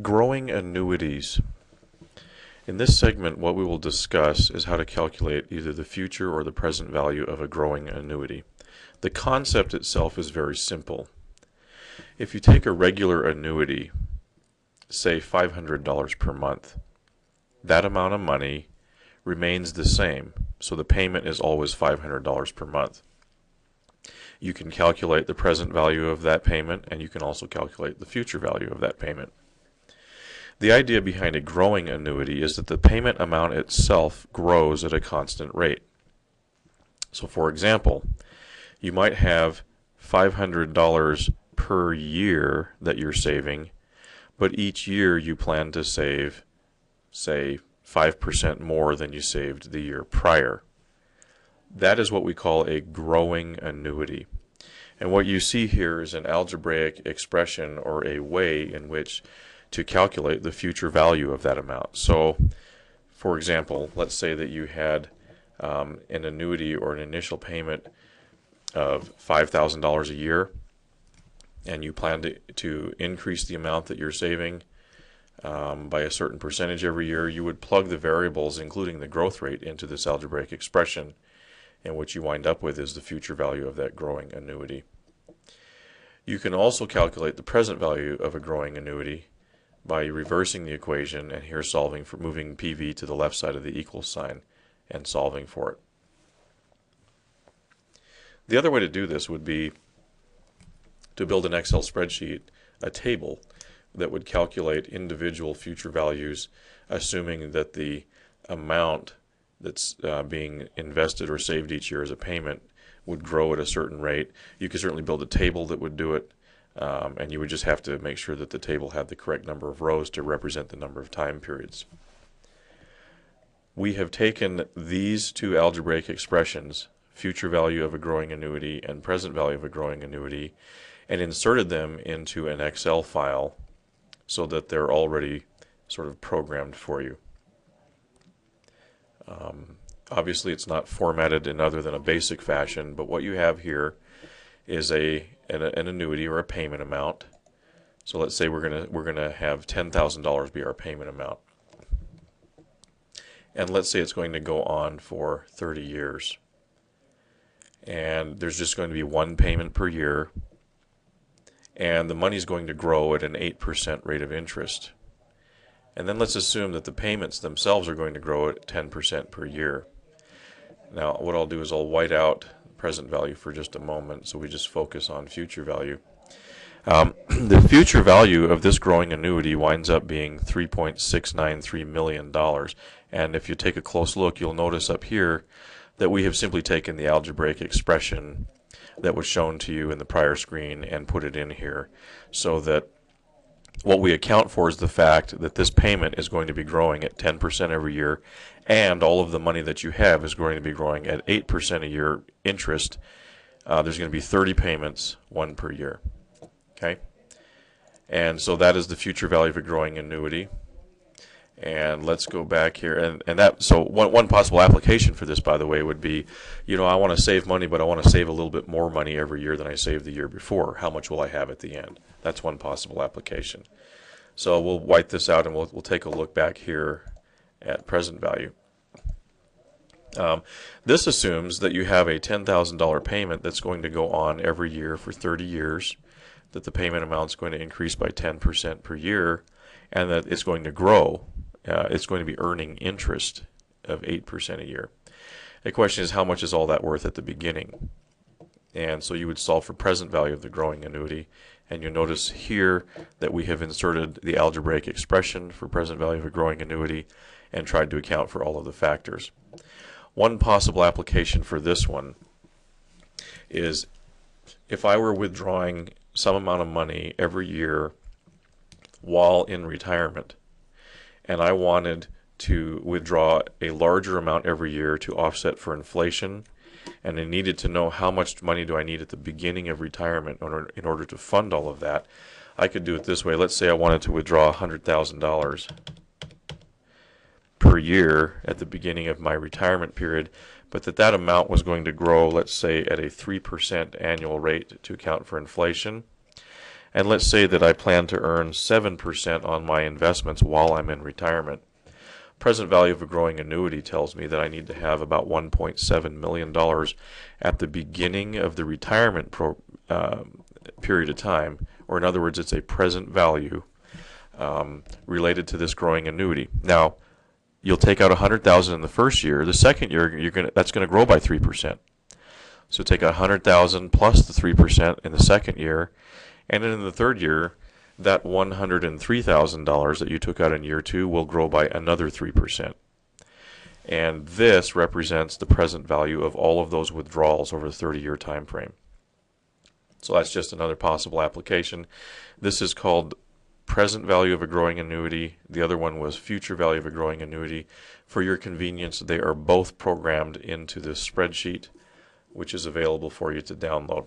Growing annuities. In this segment, what we will discuss is how to calculate either the future or the present value of a growing annuity. The concept itself is very simple. If you take a regular annuity, say $500 per month, that amount of money remains the same, so the payment is always $500 per month. You can calculate the present value of that payment, and you can also calculate the future value of that payment. The idea behind a growing annuity is that the payment amount itself grows at a constant rate. So for example, you might have $500 per year that you're saving, but each year you plan to save, say, 5% more than you saved the year prior. That is what we call a growing annuity. And what you see here is an algebraic expression or a way in which to calculate the future value of that amount. So, for example, let's say that you had an annuity or an initial payment of $5,000 a year, and you plan to increase the amount that you're saving by a certain percentage every year. You would plug the variables, including the growth rate, into this algebraic expression, and what you wind up with is the future value of that growing annuity. You can also calculate the present value of a growing annuity by reversing the equation, and here solving for moving PV to the left side of the equal sign and solving for it. The other way to do this would be to build an Excel spreadsheet, a table that would calculate individual future values, assuming that the amount that's being invested or saved each year as a payment would grow at a certain rate. You could certainly build a table that would do it. And you would just have to make sure that the table had the correct number of rows to represent the number of time periods. We have taken these two algebraic expressions, future value of a growing annuity and present value of a growing annuity, and inserted them into an Excel file so that they're already sort of programmed for you. Obviously it's not formatted in other than a basic fashion, but what you have here is an annuity or a payment amount. So let's say we're gonna have $10,000 be our payment amount, and let's say it's going to go on for 30 years, and there's just going to be one payment per year, and the money is going to grow at an 8% rate of interest. And then let's assume that the payments themselves are going to grow at 10% per year. Now what I'll do is I'll white out present value for just a moment, so we just focus on future value. The future value of this growing annuity winds up being $3.693 million. And if you take a close look, you'll notice up here that we have simply taken the algebraic expression that was shown to you in the prior screen and put it in here, so that what we account for is the fact that this payment is going to be growing at 10% every year, and all of the money that you have is going to be growing at 8% a year interest. There's going to be 30 payments, one per year. Okay? And so that is the future value of a growing annuity. And let's go back here. So one possible application for this, by the way, would be, I want to save money, but I want to save a little bit more money every year than I saved the year before. How much will I have at the end? That's one possible application. So we'll white this out, and we'll take a look back here at present value. This assumes that you have a $10,000 payment that's going to go on every year for 30 years, that the payment amount is going to increase by 10% per year, and that it's going to grow. It's going to be earning interest of 8% a year. The question is, how much is all that worth at the beginning? And so you would solve for present value of the growing annuity, and you'll notice here that we have inserted the algebraic expression for present value of a growing annuity and tried to account for all of the factors. One possible application for this one is if I were withdrawing some amount of money every year while in retirement, and I wanted to withdraw a larger amount every year to offset for inflation, and I needed to know how much money do I need at the beginning of retirement in order to fund all of that, I could do it this way. Let's say I wanted to withdraw $100,000 per year at the beginning of my retirement period, but that amount was going to grow, let's say, at a 3% annual rate to account for inflation. And let's say that I plan to earn 7% on my investments while I'm in retirement. Present value of a growing annuity tells me that I need to have about $1.7 million at the beginning of the retirement period of time, or in other words, it's a present value related to this growing annuity. Now, you'll take out $100,000 in the first year. The second year, that's going to grow by 3%. So take $100,000 plus the 3% in the second year, and then in the third year, that $103,000 that you took out in year 2 will grow by another 3%. And this represents the present value of all of those withdrawals over the 30-year time frame. So that's just another possible application. This is called present value of a growing annuity. The other one was future value of a growing annuity. For your convenience, they are both programmed into this spreadsheet, which is available for you to download.